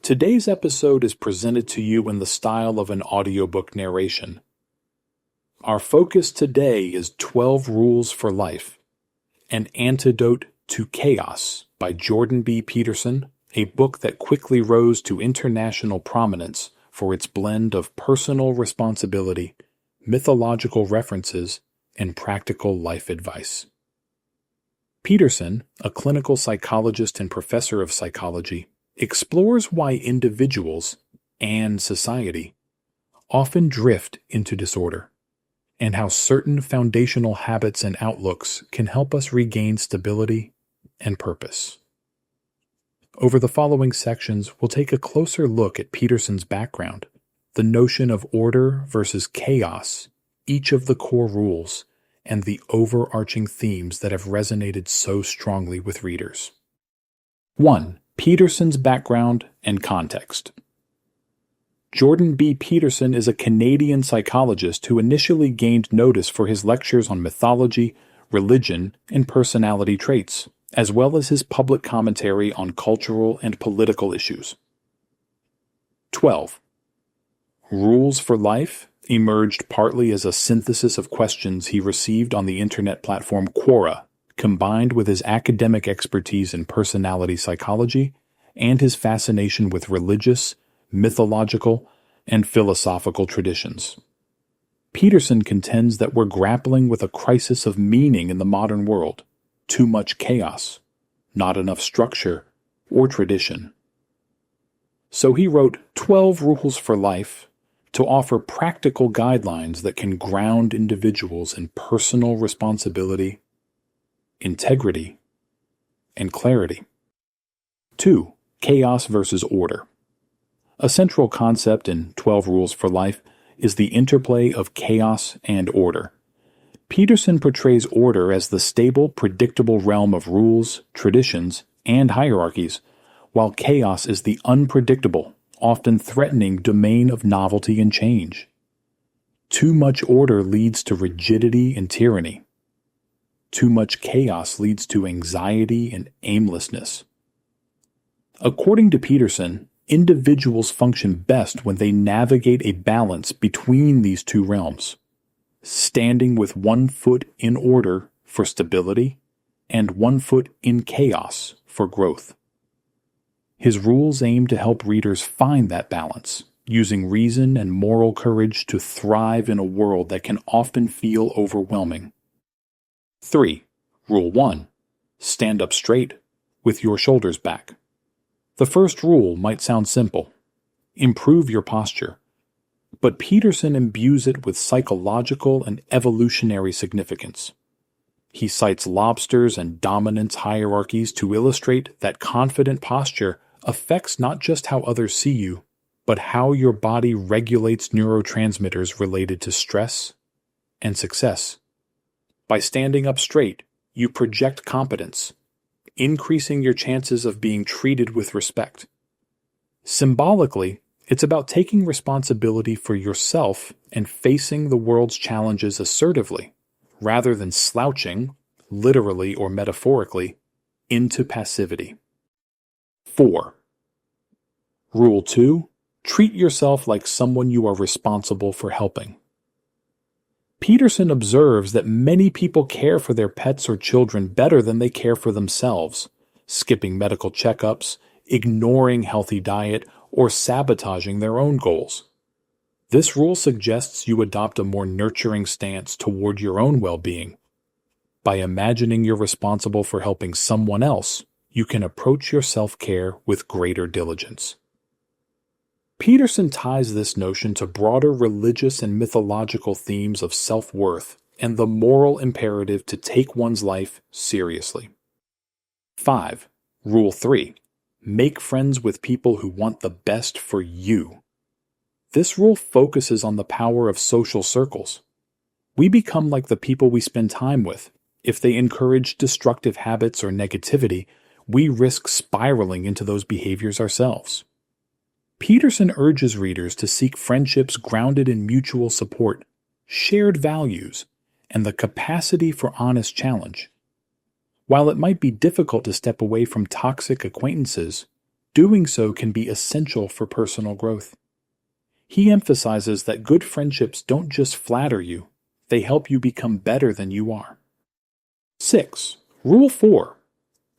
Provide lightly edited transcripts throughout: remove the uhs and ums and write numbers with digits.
Today's episode is presented to you in the style of an audiobook narration. Our focus today is 12 Rules for Life, An Antidote to Chaos by Jordan B. Peterson, a book that quickly rose to international prominence for its blend of personal responsibility, mythological references, and practical life advice. Peterson, a clinical psychologist and professor of psychology, explores why individuals and society often drift into disorder, and how certain foundational habits and outlooks can help us regain stability and purpose. Over the following sections, we'll take a closer look at Peterson's background, the notion of order versus chaos, each of the core rules, and the overarching themes that have resonated so strongly with readers. 1. Peterson's background and context. Jordan B. Peterson is a Canadian psychologist who initially gained notice for his lectures on mythology, religion, and personality traits, as well as his public commentary on cultural and political issues. 12. Rules for Life emerged partly as a synthesis of questions he received on the internet platform Quora, combined with his academic expertise in personality psychology and his fascination with religious, mythological, and philosophical traditions. Peterson contends that we're grappling with a crisis of meaning in the modern world, too much chaos, not enough structure or tradition. So he wrote 12 Rules for Life to offer practical guidelines that can ground individuals in personal responsibility, integrity, and clarity. 2. Chaos versus order. A central concept in 12 Rules for Life is the interplay of chaos and order. Peterson portrays order as the stable, predictable realm of rules, traditions, and hierarchies, while chaos is the unpredictable, often threatening domain of novelty and change. Too much order leads to rigidity and tyranny. Too much chaos leads to anxiety and aimlessness. According to Peterson, individuals function best when they navigate a balance between these two realms, standing with one foot in order for stability and one foot in chaos for growth. His rules aim to help readers find that balance, using reason and moral courage to thrive in a world that can often feel overwhelming. 3. Rule 1. Stand up straight, with your shoulders back. The first rule might sound simple. Improve your posture. But Peterson imbues it with psychological and evolutionary significance. He cites lobsters and dominance hierarchies to illustrate that confident posture affects not just how others see you, but how your body regulates neurotransmitters related to stress and success. By standing up straight, you project competence, increasing your chances of being treated with respect. Symbolically, it's about taking responsibility for yourself and facing the world's challenges assertively, rather than slouching, literally or metaphorically, into passivity. 4. Rule 2. Treat yourself like someone you are responsible for helping. Peterson observes that many people care for their pets or children better than they care for themselves, skipping medical checkups, ignoring healthy diet, or sabotaging their own goals. This rule suggests you adopt a more nurturing stance toward your own well-being. By imagining you're responsible for helping someone else, you can approach your self-care with greater diligence. Peterson ties this notion to broader religious and mythological themes of self-worth and the moral imperative to take one's life seriously. 5. Rule 3. Make friends with people who want the best for you. This rule focuses on the power of social circles. We become like the people we spend time with. If they encourage destructive habits or negativity, we risk spiraling into those behaviors ourselves. Peterson urges readers to seek friendships grounded in mutual support, shared values, and the capacity for honest challenge. While it might be difficult to step away from toxic acquaintances, Doing so can be essential for personal growth. He emphasizes that good friendships don't just flatter you, they help you become better than you are. 6. Rule 4.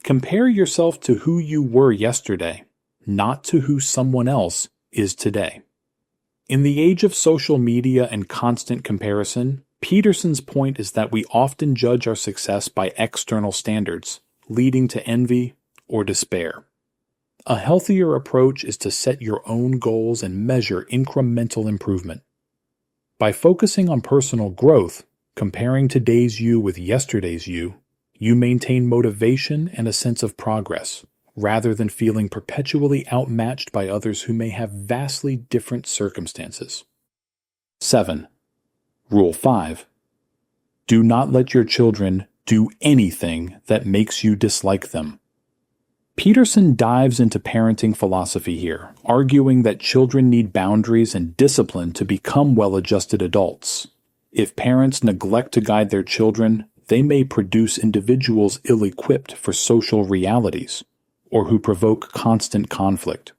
Compare yourself to who you were yesterday, not to who someone else is today. In the age of social media and constant comparison, Peterson's point is that we often judge our success by external standards, leading to envy or despair. A healthier approach is to set your own goals and measure incremental improvement. By focusing on personal growth, comparing today's you with yesterday's you maintain motivation and a sense of progress, rather than feeling perpetually outmatched by others who may have vastly different circumstances. 7. Rule 5. Do not let your children do anything that makes you dislike them. Peterson dives into parenting philosophy here, arguing that children need boundaries and discipline to become well-adjusted adults. If parents neglect to guide their children, they may produce individuals ill-equipped for social realities, or who provoke constant conflict.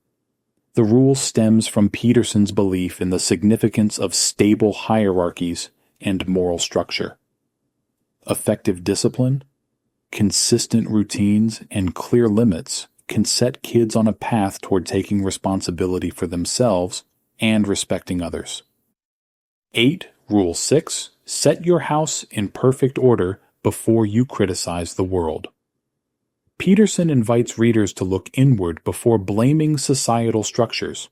The rule stems from Peterson's belief in the significance of stable hierarchies and moral structure. Effective discipline, consistent routines, and clear limits can set kids on a path toward taking responsibility for themselves and respecting others. 8. Rule 6. Set your house in perfect order before you criticize the world. Peterson invites readers to look inward before blaming societal structures.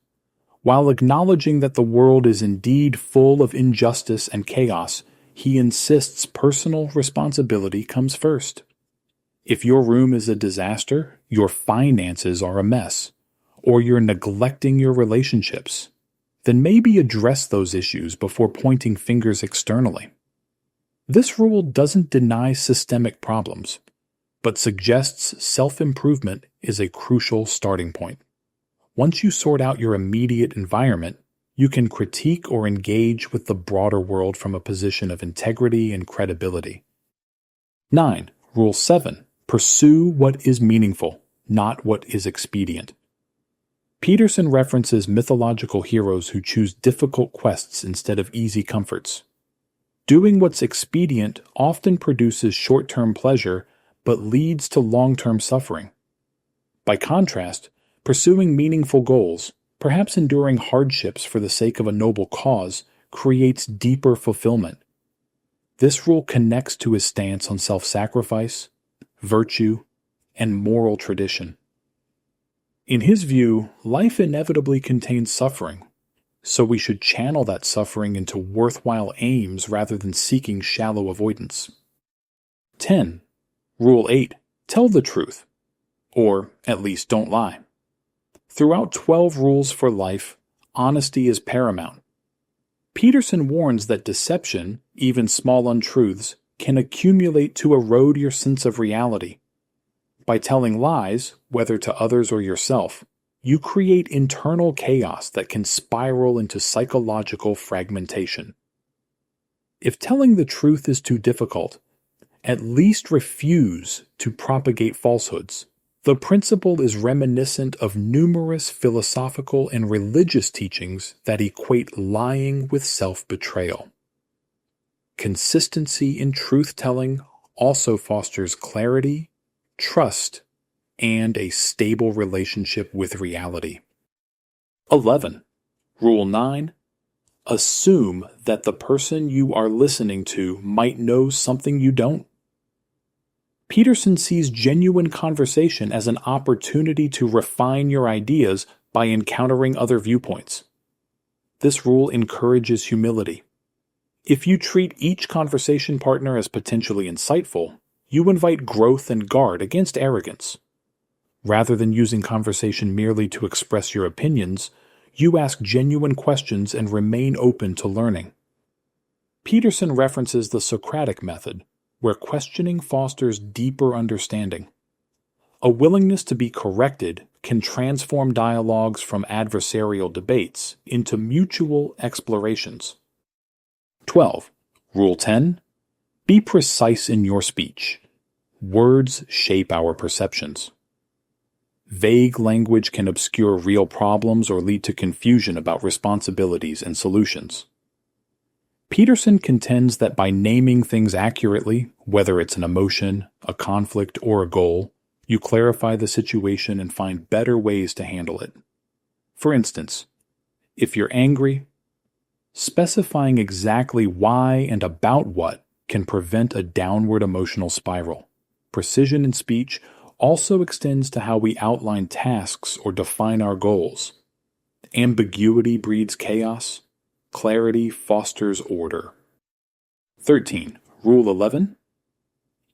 While acknowledging that the world is indeed full of injustice and chaos, he insists personal responsibility comes first. If your room is a disaster, your finances are a mess, or you're neglecting your relationships, then maybe address those issues before pointing fingers externally. This rule doesn't deny systemic problems, but suggests self-improvement is a crucial starting point. Once you sort out your immediate environment, you can critique or engage with the broader world from a position of integrity and credibility. 9. Rule 7. Pursue what is meaningful, not what is expedient. Peterson references mythological heroes who choose difficult quests instead of easy comforts. Doing what's expedient often produces short-term pleasure but leads to long-term suffering. By contrast, pursuing meaningful goals, perhaps enduring hardships for the sake of a noble cause, creates deeper fulfillment. This rule connects to his stance on self-sacrifice, virtue, and moral tradition. In his view, life inevitably contains suffering, so we should channel that suffering into worthwhile aims rather than seeking shallow avoidance. 10. Rule 8. Tell the truth, or at least don't lie. Throughout 12 rules for life, honesty is paramount. Peterson warns that deception, even small untruths, can accumulate to erode your sense of reality. By telling lies, whether to others or yourself, you create internal chaos that can spiral into psychological fragmentation. If telling the truth is too difficult, at least refuse to propagate falsehoods. The principle is reminiscent of numerous philosophical and religious teachings that equate lying with self-betrayal. Consistency in truth-telling also fosters clarity, trust, and a stable relationship with reality. 11. Rule 9. Assume that the person you are listening to might know something you don't. Peterson sees genuine conversation as an opportunity to refine your ideas by encountering other viewpoints. This rule encourages humility. If you treat each conversation partner as potentially insightful, you invite growth and guard against arrogance. Rather than using conversation merely to express your opinions, you ask genuine questions and remain open to learning. Peterson references the Socratic method, where questioning fosters deeper understanding. A willingness to be corrected can transform dialogues from adversarial debates into mutual explorations. 12. Rule 10. Be precise in your speech. Words shape our perceptions. Vague language can obscure real problems or lead to confusion about responsibilities and solutions. Peterson contends that by naming things accurately, whether it's an emotion, a conflict, or a goal, you clarify the situation and find better ways to handle it. For instance, if you're angry, specifying exactly why and about what can prevent a downward emotional spiral. Precision in speech also extends to how we outline tasks or define our goals. Ambiguity breeds chaos. Clarity fosters order. 13. Rule 11.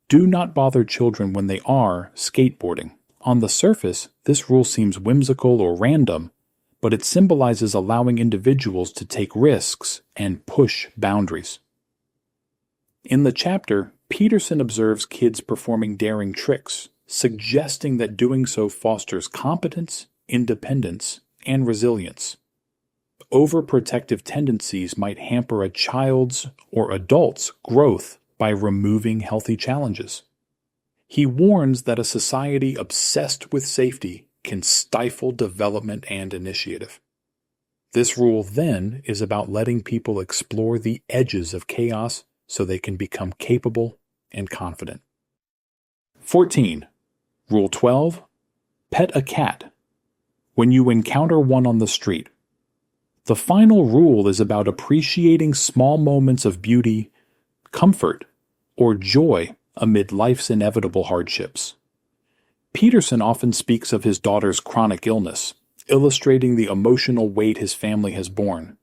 Do not bother children when they are skateboarding. On the surface, this rule seems whimsical or random, but it symbolizes allowing individuals to take risks and push boundaries. In the chapter, Peterson observes kids performing daring tricks, suggesting that doing so fosters competence, independence, and resilience. Overprotective tendencies might hamper a child's or adult's growth by removing healthy challenges. He warns that a society obsessed with safety can stifle development and initiative. This rule, then, is about letting people explore the edges of chaos so they can become capable and confident. 14. Rule 12. Pet a cat when you encounter one on the street. The final rule is about appreciating small moments of beauty, comfort, or joy amid life's inevitable hardships. Peterson often speaks of his daughter's chronic illness, illustrating the emotional weight his family has borne.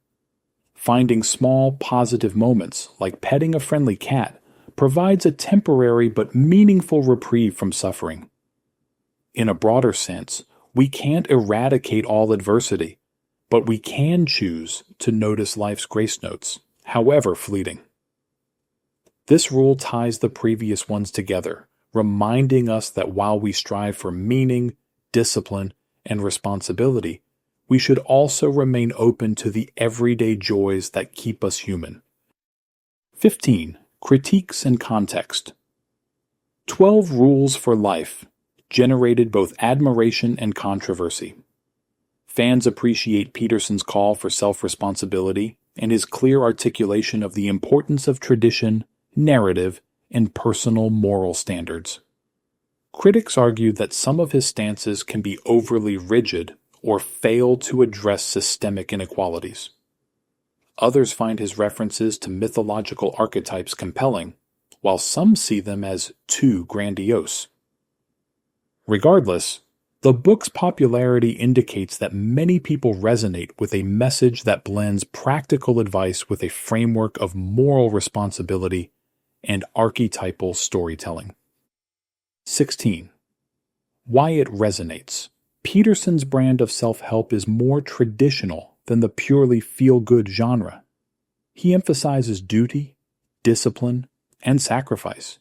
Finding small, positive moments, like petting a friendly cat, provides a temporary but meaningful reprieve from suffering. In a broader sense, we can't eradicate all adversity, but we can choose to notice life's grace notes, however fleeting. This rule ties the previous ones together, reminding us that while we strive for meaning, discipline, and responsibility, we should also remain open to the everyday joys that keep us human. 15. Critiques and context. 12 rules for life generated both admiration and controversy. Fans appreciate Peterson's call for self-responsibility and his clear articulation of the importance of tradition, narrative, and personal moral standards. Critics argue that some of his stances can be overly rigid or fail to address systemic inequalities. Others find his references to mythological archetypes compelling, while some see them as too grandiose. Regardless, the book's popularity indicates that many people resonate with a message that blends practical advice with a framework of moral responsibility and archetypal storytelling. 16. Why it resonates. Peterson's brand of self-help is more traditional than the purely feel-good genre. He emphasizes duty, discipline, and sacrifice,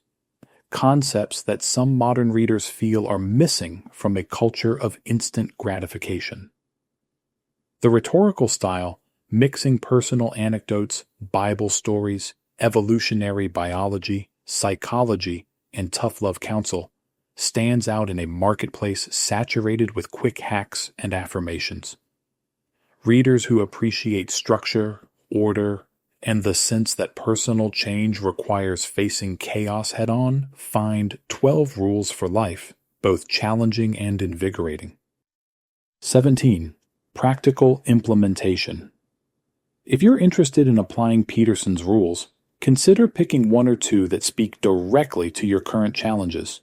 concepts that some modern readers feel are missing from a culture of instant gratification. The rhetorical style, mixing personal anecdotes, Bible stories, evolutionary biology, psychology, and tough love counsel, stands out in a marketplace saturated with quick hacks and affirmations. Readers who appreciate structure, order, and the sense that personal change requires facing chaos head-on find 12 Rules for Life both challenging and invigorating. 17. Practical implementation. If you're interested in applying Peterson's rules, consider picking one or two that speak directly to your current challenges.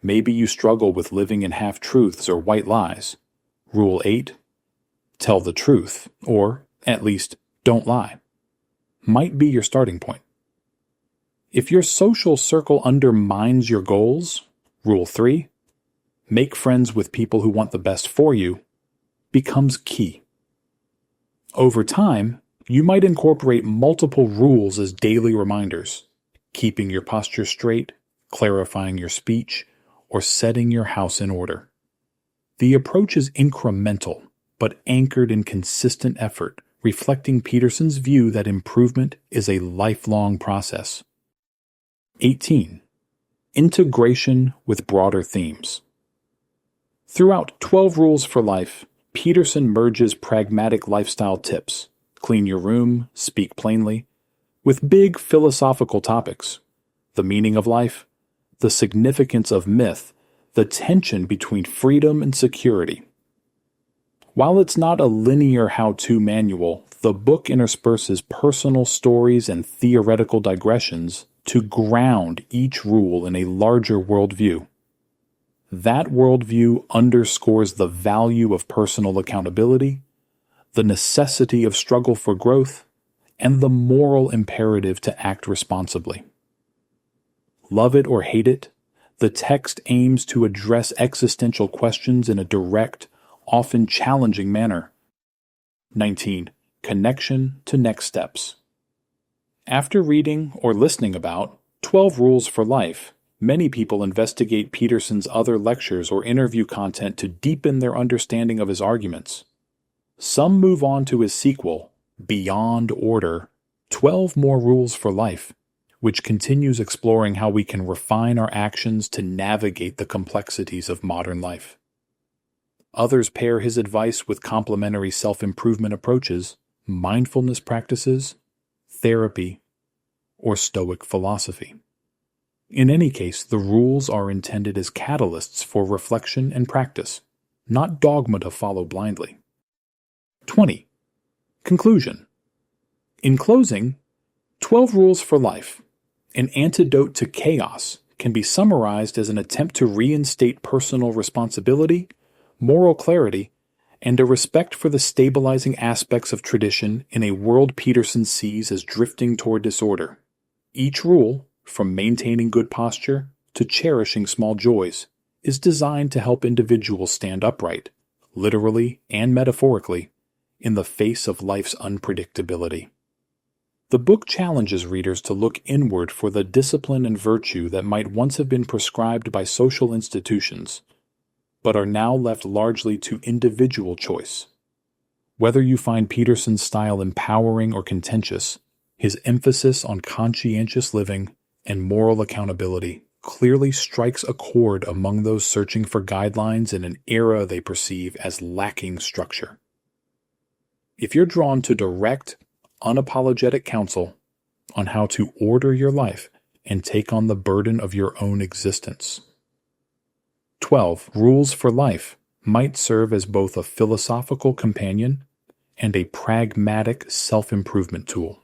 Maybe you struggle with living in half-truths or white lies. Rule 8. Tell the truth, or, at least, don't lie, might be your starting point. If your social circle undermines your goals, Rule 3. Make friends with people who want the best for you, becomes key. Over time, you might incorporate multiple rules as daily reminders, keeping your posture straight, clarifying your speech, or setting your house in order. The approach is incremental, but anchored in consistent effort, reflecting Peterson's view that improvement is a lifelong process. 18. Integration with broader themes. Throughout 12 Rules for Life, Peterson merges pragmatic lifestyle tips, clean your room, speak plainly, with big philosophical topics, the meaning of life, the significance of myth, the tension between freedom and security. While it's not a linear how-to manual, the book intersperses personal stories and theoretical digressions to ground each rule in a larger worldview. That worldview underscores the value of personal accountability, the necessity of struggle for growth, and the moral imperative to act responsibly. Love it or hate it, the text aims to address existential questions in a direct, often challenging manner. 19. Connection to next steps. After reading or listening about 12 Rules for Life, many people investigate Peterson's other lectures or interview content to deepen their understanding of his arguments. Some move on to his sequel, Beyond Order, 12 More Rules for Life, which continues exploring how we can refine our actions to navigate the complexities of modern life. Others pair his advice with complementary self-improvement approaches, mindfulness practices, therapy, or Stoic philosophy. In any case, the rules are intended as catalysts for reflection and practice, not dogma to follow blindly. 20. Conclusion. In closing, 12 Rules for Life, an antidote to chaos, can be summarized as an attempt to reinstate personal responsibility, moral clarity, and a respect for the stabilizing aspects of tradition in a world Peterson sees as drifting toward disorder. Each rule, from maintaining good posture to cherishing small joys, is designed to help individuals stand upright, literally and metaphorically, in the face of life's unpredictability. The book challenges readers to look inward for the discipline and virtue that might once have been prescribed by social institutions, but are now left largely to individual choice. Whether you find Peterson's style empowering or contentious, his emphasis on conscientious living and moral accountability clearly strikes a chord among those searching for guidelines in an era they perceive as lacking structure. If you're drawn to direct, unapologetic counsel on how to order your life and take on the burden of your own existence, 12 Rules for Life might serve as both a philosophical companion and a pragmatic self-improvement tool.